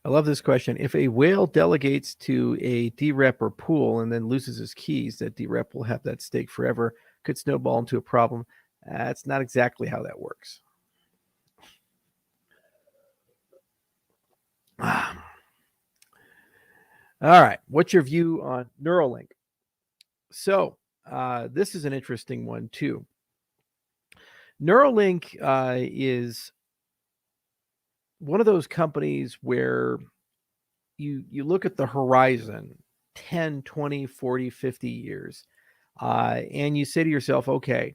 I love this question. If a whale delegates to a DREP or pool and then loses his keys, that DREP will have that stake forever. Could snowball into a problem. That's not exactly how that works. All right. What's your view on Neuralink? So, this is an interesting one, too. Neuralink is one of those companies where you look at the horizon 10, 20, 40, 50 years, and you say to yourself, okay,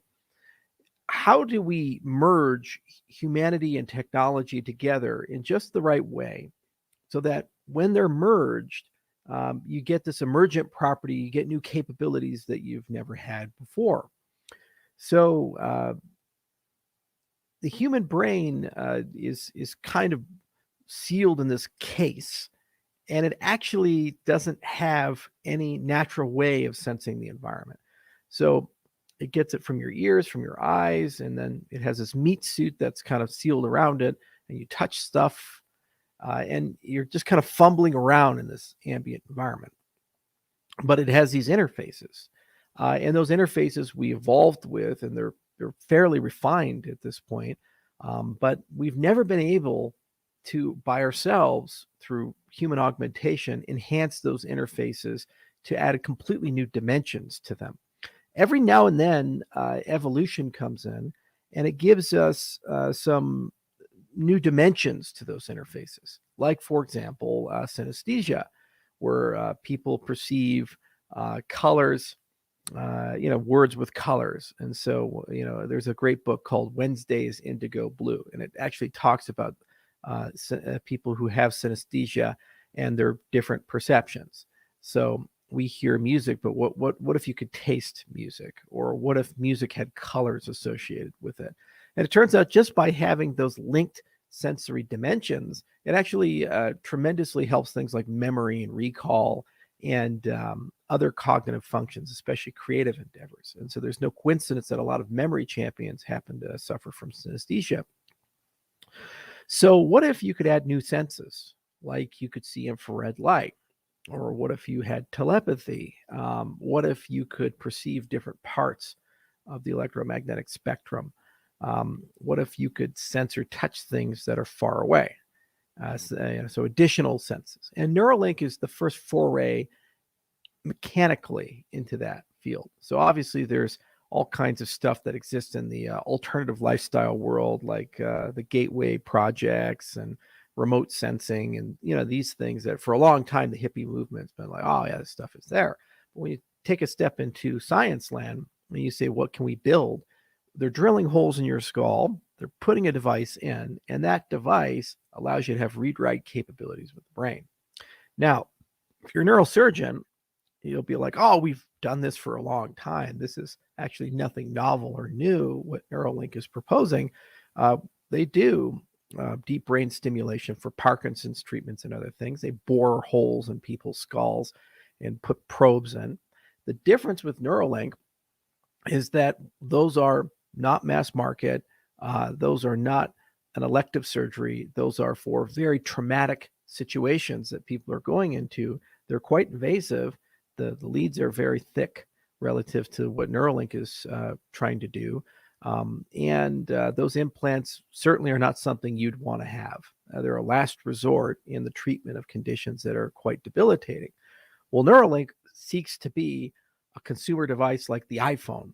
how do we merge humanity and technology together in just the right way so that when they're merged, you get this emergent property, you get new capabilities that you've never had before. So the human brain is kind of sealed in this case, and it actually doesn't have any natural way of sensing the environment. So it gets it from your ears, from your eyes, and then it has this meat suit that's kind of sealed around it, and you touch stuff, and you're just kind of fumbling around in this ambient environment. But it has these interfaces, and those interfaces we evolved with, and they're fairly refined at this point. But we've never been able to, by ourselves, through human augmentation, enhance those interfaces to add completely new dimensions to them. Every now and then, evolution comes in, and it gives us some new dimensions to those interfaces. Like, for example, synesthesia, where people perceive colors, words with colors. And so, there's a great book called Wednesday's Indigo Blue, and it actually talks about people who have synesthesia and their different perceptions. So we hear music, but what if you could taste music, or what if music had colors associated with it? And it turns out just by having those linked sensory dimensions, it actually tremendously helps things like memory and recall and other cognitive functions, especially creative endeavors. And so there's no coincidence that a lot of memory champions happen to suffer from synesthesia. So what if you could add new senses, like you could see infrared light? Or what if you had telepathy? What if you could perceive different parts of the electromagnetic spectrum? What if you could sense or touch things that are far away? So additional senses. And Neuralink is the first foray mechanically into that field. So obviously there's all kinds of stuff that exists in the alternative lifestyle world, like the gateway projects and remote sensing, and these things that for a long time the hippie movement's been like, oh yeah, this stuff is there. But when you take a step into science land and you say, what can we build? They're drilling holes in your skull, they're putting a device in, and that device allows you to have read-write capabilities with the brain. Now, if you're a neurosurgeon, you'll be like, oh, we've done this for a long time. This is actually nothing novel or new, what Neuralink is proposing. They do deep brain stimulation for Parkinson's treatments and other things. They bore holes in people's skulls and put probes in. The difference with Neuralink is that those are not mass market. Those are not an elective surgery. Those are for very traumatic situations that people are going into. They're quite invasive. The leads are very thick relative to what Neuralink is trying to do. And those implants certainly are not something you'd want to have. They're a last resort in the treatment of conditions that are quite debilitating. Well, Neuralink seeks to be a consumer device like the iPhone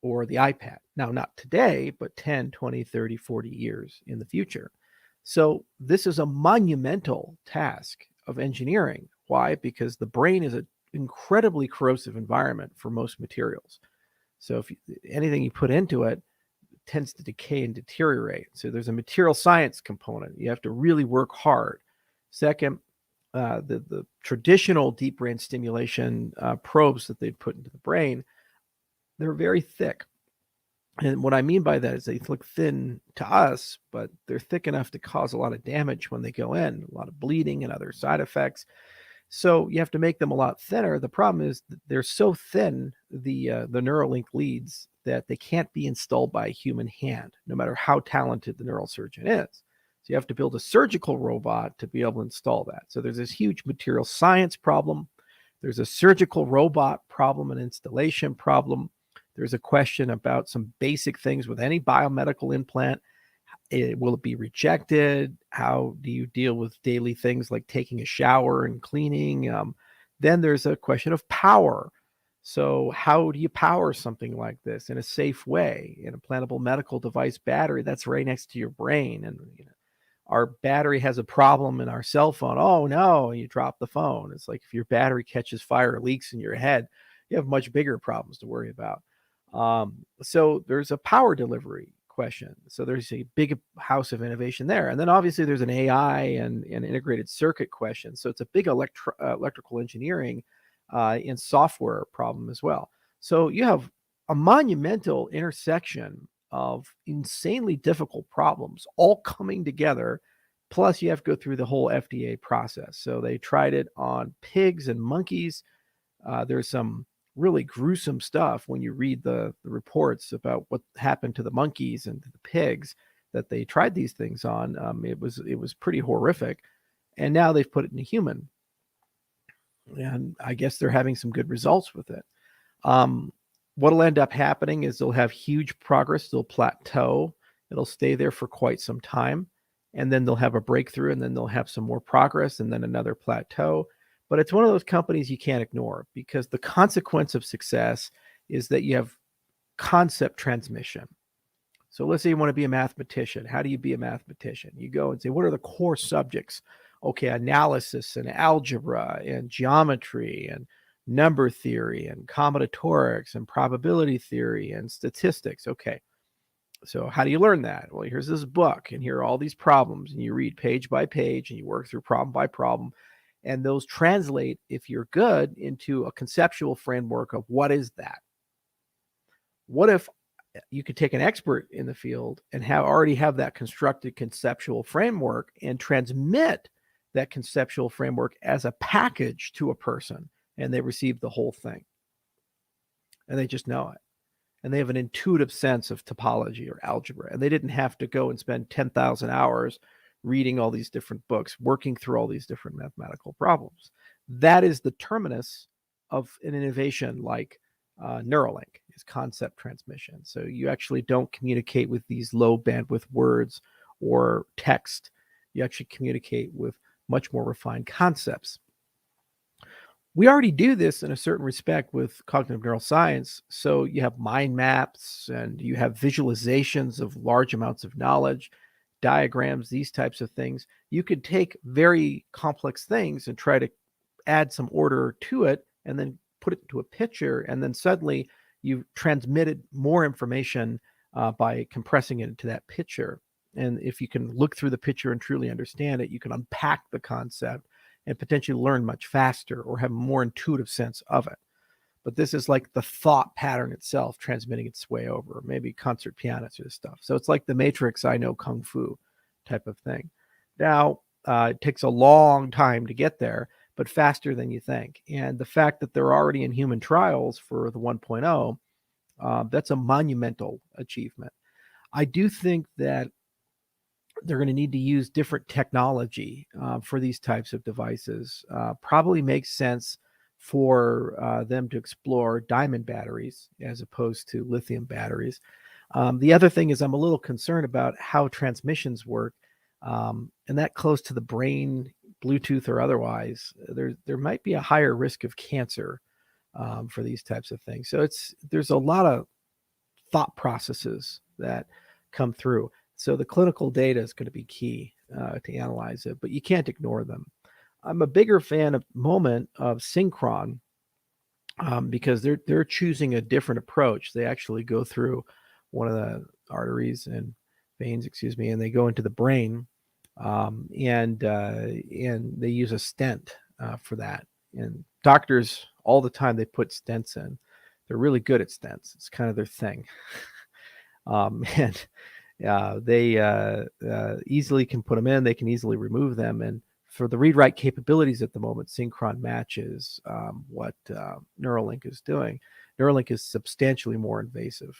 or the iPad. Now, not today, but 10, 20, 30, 40 years in the future. So this is a monumental task of engineering. Why? Because the brain is an incredibly corrosive environment for most materials. So if anything you put into it tends to decay and deteriorate. So there's a material science component. You have to really work hard. Second, the traditional deep brain stimulation probes that they'd put into the brain, they're very thick. And what I mean by that is they look thin to us, but they're thick enough to cause a lot of damage when they go in, a lot of bleeding and other side effects. So you have to make them a lot thinner. The problem is they're so thin, the Neuralink leads, that they can't be installed by a human hand, no matter how talented the neural surgeon is. So you have to build a surgical robot to be able to install that. So there's this huge material science problem. There's a surgical robot problem, an installation problem. There's a question about some basic things with any biomedical implant. Will it be rejected? How do you deal with daily things like taking a shower and cleaning? Then there's a question of power. So how do you power something like this in a safe way? An implantable medical device battery that's right next to your brain, and our battery has a problem in our cell phone. Oh no, you drop the phone. It's like if your battery catches fire or leaks in your head, you have much bigger problems to worry about. So there's a power delivery question. So there's a big house of innovation there. And then obviously there's an AI and an integrated circuit question. So it's a big electrical engineering and software problem as well. So you have a monumental intersection of insanely difficult problems all coming together. Plus, you have to go through the whole FDA process. So they tried it on pigs and monkeys. There's some really gruesome stuff when you read the reports about what happened to the monkeys and to the pigs that they tried these things on. It was pretty horrific. And now they've put it in a human. And I guess they're having some good results with it. What'll end up happening is they'll have huge progress. They'll plateau. It'll stay there for quite some time. And then they'll have a breakthrough, and then they'll have some more progress, and then another plateau. But it's one of those companies you can't ignore, because the consequence of success is that you have concept transmission. So let's say you want to be a mathematician. How do you be a mathematician? You go and say, what are the core subjects? Okay, analysis and algebra and geometry and number theory and combinatorics and probability theory and statistics. Okay, so how do you learn that? Well, here's this book, and here are all these problems, and you read page by page, and you work through problem by problem, and those translate, if you're good, into a conceptual framework of what is that? What if you could take an expert in the field and already have that constructed conceptual framework and transmit that conceptual framework as a package to a person, and they receive the whole thing, and they just know it, and they have an intuitive sense of topology or algebra, and they didn't have to go and spend 10,000 hours reading all these different books, working through all these different mathematical problems. That is the terminus of an innovation like Neuralink, is concept transmission. So you actually don't communicate with these low bandwidth words or text. You actually communicate with much more refined concepts. We already do this in a certain respect with cognitive neuroscience. So you have mind maps, and you have visualizations of large amounts of knowledge, diagrams, these types of things. You could take very complex things and try to add some order to it, and then put it into a picture, and then suddenly you've transmitted more information by compressing it into that picture. And if you can look through the picture and truly understand it, you can unpack the concept and potentially learn much faster or have a more intuitive sense of it. But this is like the thought pattern itself transmitting its way over, maybe concert piano sort of stuff. So it's like the Matrix, I know Kung Fu type of thing. Now, it takes a long time to get there, but faster than you think. And the fact that they're already in human trials for the 1.0, that's a monumental achievement. I do think that they're going to need to use different technology for these types of devices. Probably makes sense for them to explore diamond batteries as opposed to lithium batteries. The other thing is I'm a little concerned about how transmissions work, and that close to the brain, Bluetooth or otherwise, there might be a higher risk of cancer for these types of things. So there's a lot of thought processes that come through. So the clinical data is going to be key to analyze it, but you can't ignore them. I'm a bigger fan at the moment of Synchron because they're choosing a different approach. They actually go through one of the arteries and veins, and they go into the brain, and they use a stent for that. And doctors all the time, they put stents in. They're really good at stents. It's kind of their thing. And they easily can put them in. They can easily remove them. And for the read-write capabilities at the moment, Synchron matches what Neuralink is doing. Neuralink is substantially more invasive.